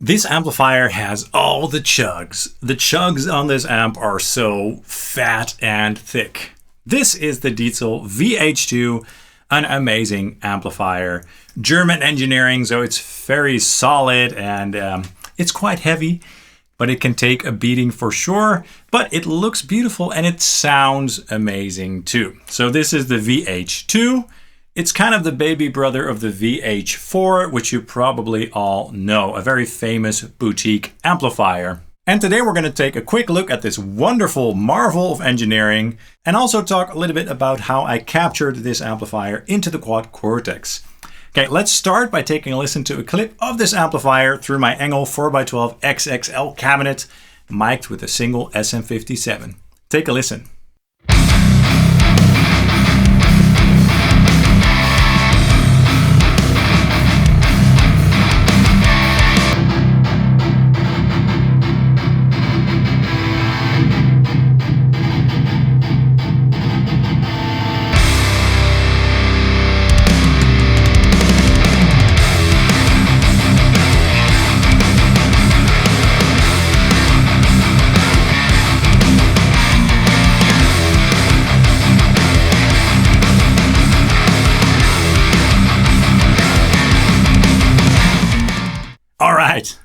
This amplifier has all the chugs. The chugs on this amp are so fat and thick. This is the Diezel VH2, an amazing amplifier. German engineering, so it's very solid and it's quite heavy, but it can take a beating for sure. But it looks beautiful and it sounds amazing too. So this is the VH2. It's kind of the baby brother of the VH4, which you probably all know, a very famous boutique amplifier. And today we're going to take a quick look at this wonderful marvel of engineering and also talk a little bit about how I captured this amplifier into the quad Cortex. Okay, let's start by taking a listen to a clip of this amplifier through my ENGL 4x12 XXL cabinet, mic'd with a single SM57. Take a listen.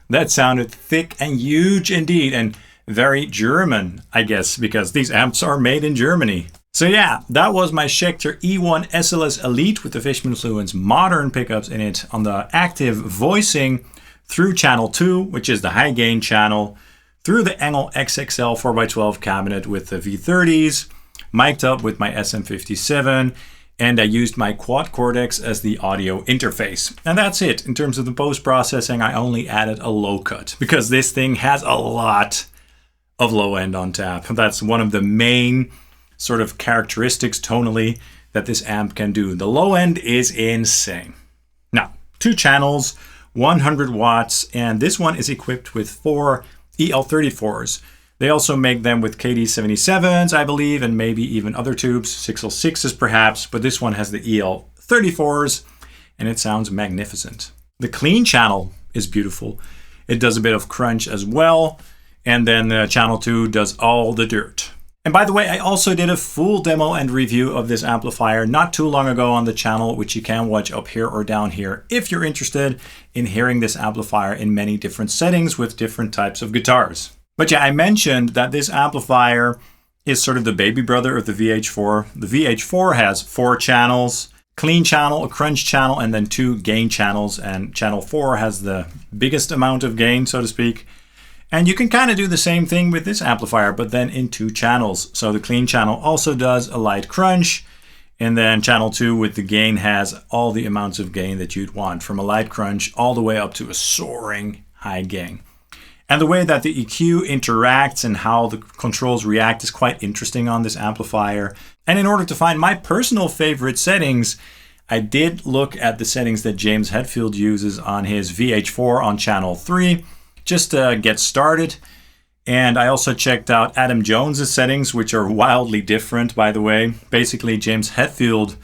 That sounded thick and huge indeed, and very German, I guess, because these amps are made in Germany. So yeah, that was my Schecter E1 SLS Elite with the Fishman Fluence modern pickups in it on the active voicing through channel 2, which is the high gain channel, through the ENGL XXL 4x12 cabinet with the V30s, mic'd up with my SM57, and I used my quad Cortex as the audio interface. And that's it. In terms of the post-processing, I only added a low cut because this thing has a lot of low end on tap. That's one of the main sort of characteristics tonally that this amp can do. The low end is insane. Now, 2 channels, 100 watts, and this one is equipped with 4 EL34s. They also make them with KD77s, I believe, and maybe even other tubes, 6L6s perhaps, but this one has the EL34s, and it sounds magnificent. The clean channel is beautiful. It does a bit of crunch as well, and then channel 2 does all the dirt. And by the way, I also did a full demo and review of this amplifier not too long ago on the channel, which you can watch up here or down here if you're interested in hearing this amplifier in many different settings with different types of guitars. But yeah, I mentioned that this amplifier is sort of the baby brother of the VH4. The VH4 has 4 channels, clean channel, a crunch channel, and then 2 gain channels. And channel 4 has the biggest amount of gain, so to speak. And you can kind of do the same thing with this amplifier, but then in 2 channels. So the clean channel also does a light crunch. And then channel 2 with the gain has all the amounts of gain that you'd want, from a light crunch all the way up to a soaring high gain. And the way that the EQ interacts and how the controls react is quite interesting on this amplifier. And in order to find my personal favorite settings, I did look at the settings that James Hetfield uses on his VH4 on channel 3, just to get started. And I also checked out Adam Jones's settings, which are wildly different, by the way. Basically, James Hetfield,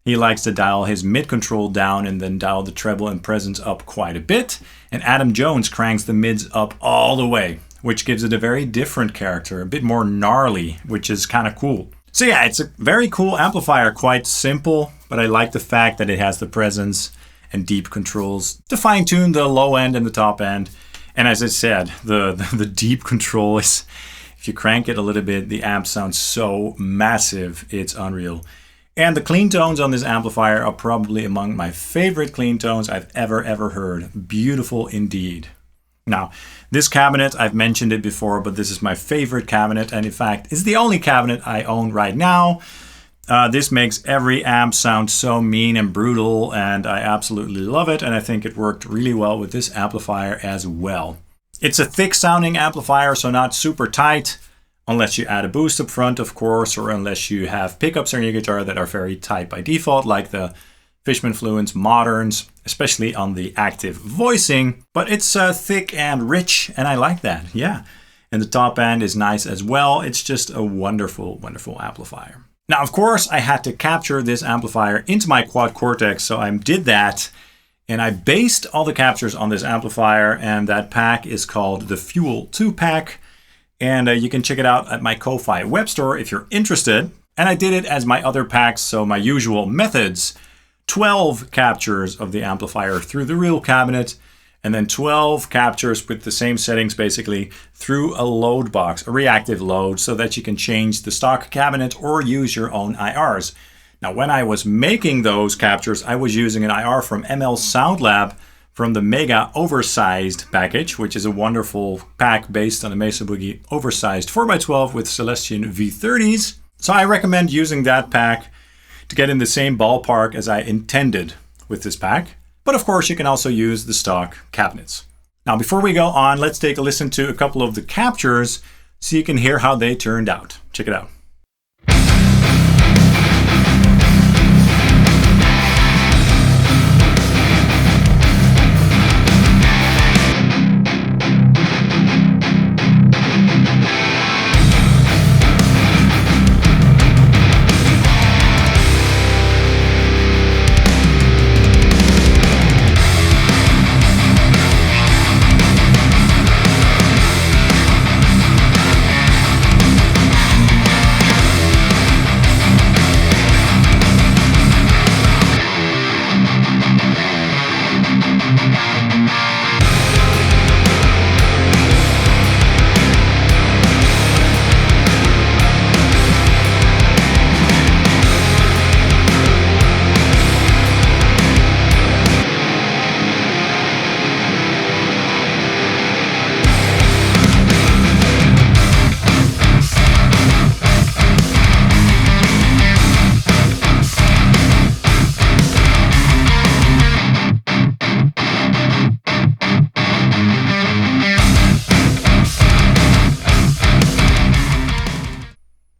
he likes to dial his mid control down and then dial the treble and presence up quite a bit. And Adam Jones cranks the mids up all the way, which gives it a very different character, a bit more gnarly, which is kind of cool. So yeah, it's a very cool amplifier, quite simple, but I like the fact that it has the presence and deep controls to fine tune the low end and the top end. And as I said, the deep control is, if you crank it a little bit, the amp sounds so massive, it's unreal. And the clean tones on this amplifier are probably among my favorite clean tones I've ever heard. Beautiful indeed. Now, this cabinet, I've mentioned it before, but this is my favorite cabinet, and in fact, it's the only cabinet I own right now. This makes every amp sound so mean and brutal, and I absolutely love it, and I think it worked really well with this amplifier as well. It's a thick sounding amplifier, so not super tight, unless you add a boost up front, of course, or unless you have pickups on your guitar that are very tight by default, like the Fishman Fluence Moderns, especially on the active voicing. But it's thick and rich, and I like that, yeah. And the top end is nice as well. It's just a wonderful, wonderful amplifier. Now, of course, I had to capture this amplifier into my quad Cortex, so I did that And I based all the captures on this amplifier, and that pack is called the Fuel 2 pack. And you can check it out at my Ko-Fi web store if you're interested. And I did it as my other packs, so my usual methods. 12 captures of the amplifier through the real cabinet, and then 12 captures with the same settings basically through a load box, a reactive load, so that you can change the stock cabinet or use your own IRs. Now, when I was making those captures, I was using an IR from ML Sound Lab from the Mega Oversized package, which is a wonderful pack based on the Mesa Boogie Oversized 4x12 with Celestion V30s. So I recommend using that pack to get in the same ballpark as I intended with this pack. But of course, you can also use the stock cabinets. Now, before we go on, let's take a listen to a couple of the captures so you can hear how they turned out. Check it out.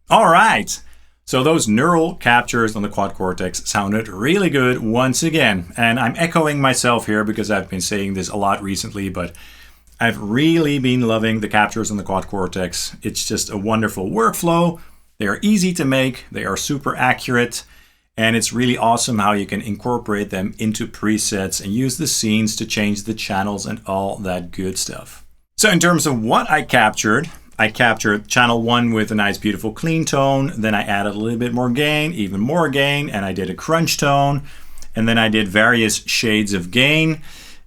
All right, so those neural captures on the Quad Cortex sounded really good once again. And I'm echoing myself here because I've been saying this a lot recently, but I've really been loving the captures on the Quad Cortex. It's just a wonderful workflow. They are easy to make, they are super accurate, and it's really awesome how you can incorporate them into presets and use the scenes to change the channels and all that good stuff. So in terms of what I captured channel 1 with a nice beautiful clean tone, then I added a little bit more gain, even more gain, and I did a crunch tone, and then I did various shades of gain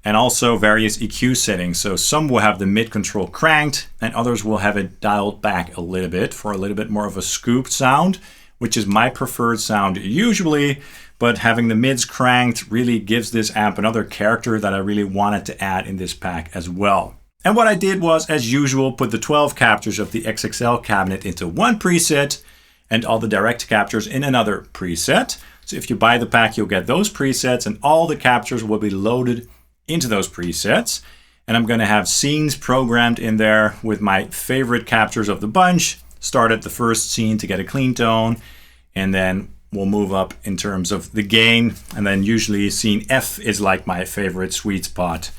and also various EQ settings. So some will have the mid control cranked and others will have it dialed back a little bit for a little bit more of a scooped sound, which is my preferred sound usually, but having the mids cranked really gives this amp another character that I really wanted to add in this pack as well. And what I did was, as usual, put the 12 captures of the XXL cabinet into one preset and all the direct captures in another preset. So if you buy the pack, you'll get those presets and all the captures will be loaded into those presets. And I'm going to have scenes programmed in there with my favorite captures of the bunch. Start at the first scene to get a clean tone, and then we'll move up in terms of the gain. And then usually scene F is like my favorite sweet spot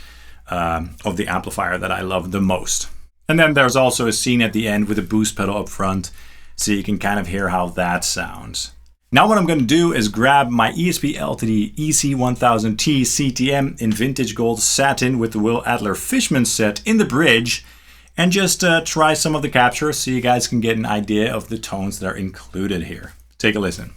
of the amplifier that I love the most. And then there's also a scene at the end with a boost pedal up front, so you can kind of hear how that sounds. Now what I'm going to do is grab my ESP LTD EC1000T CTM in vintage gold satin with the Will Adler Fishman set in the bridge, and just try some of the captures so you guys can get an idea of the tones that are included here. Take a listen.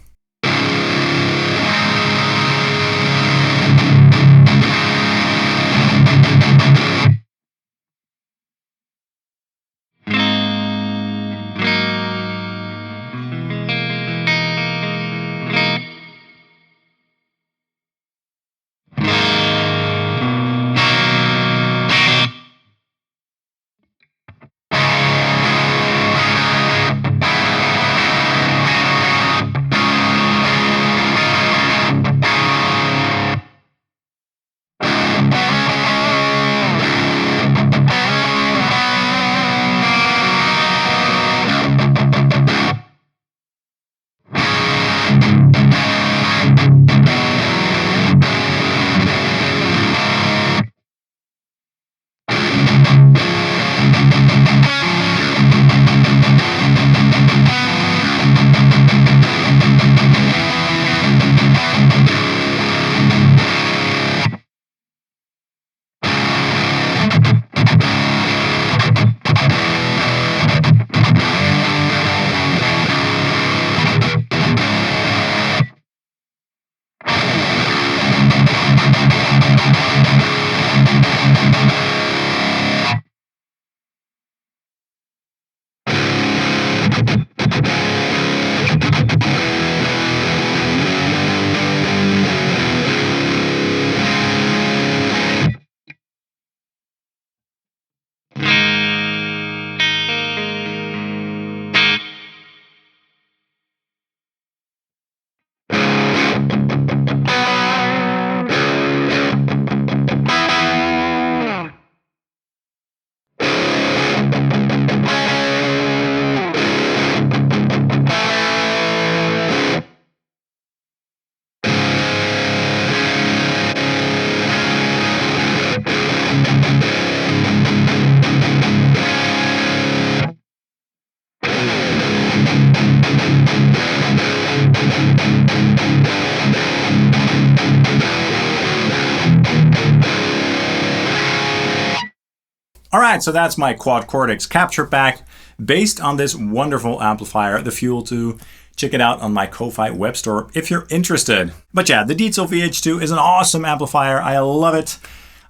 All right, so that's my quad Cortex capture pack based on this wonderful amplifier, the Fuel 2. Check it out on my Ko-Fi web store if you're interested. But yeah, the Diezel VH2 is an awesome amplifier. I love it.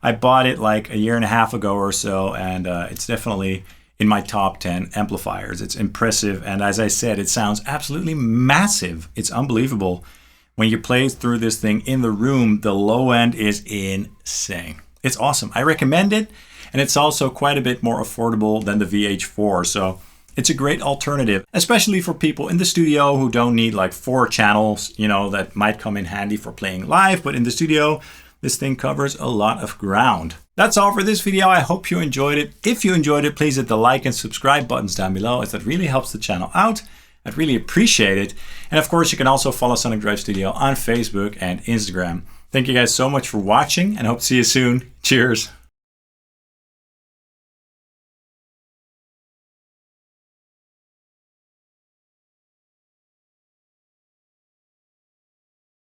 I bought it like a year and a half ago or so, and it's definitely in my top 10 amplifiers. It's impressive, and as I said, it sounds absolutely massive. It's unbelievable. When you play through this thing in the room, the low end is insane. It's awesome. I recommend it, and it's also quite a bit more affordable than the VH4, so it's a great alternative, especially for people in the studio who don't need like 4 channels, you know, that might come in handy for playing live, but in the studio, this thing covers a lot of ground. That's all for this video. I hope you enjoyed it. If you enjoyed it, please hit the like and subscribe buttons down below, as that really helps the channel out. I'd really appreciate it. And of course, you can also follow Sonic Drive Studio on Facebook and Instagram. Thank you guys so much for watching, and hope to see you soon. Cheers.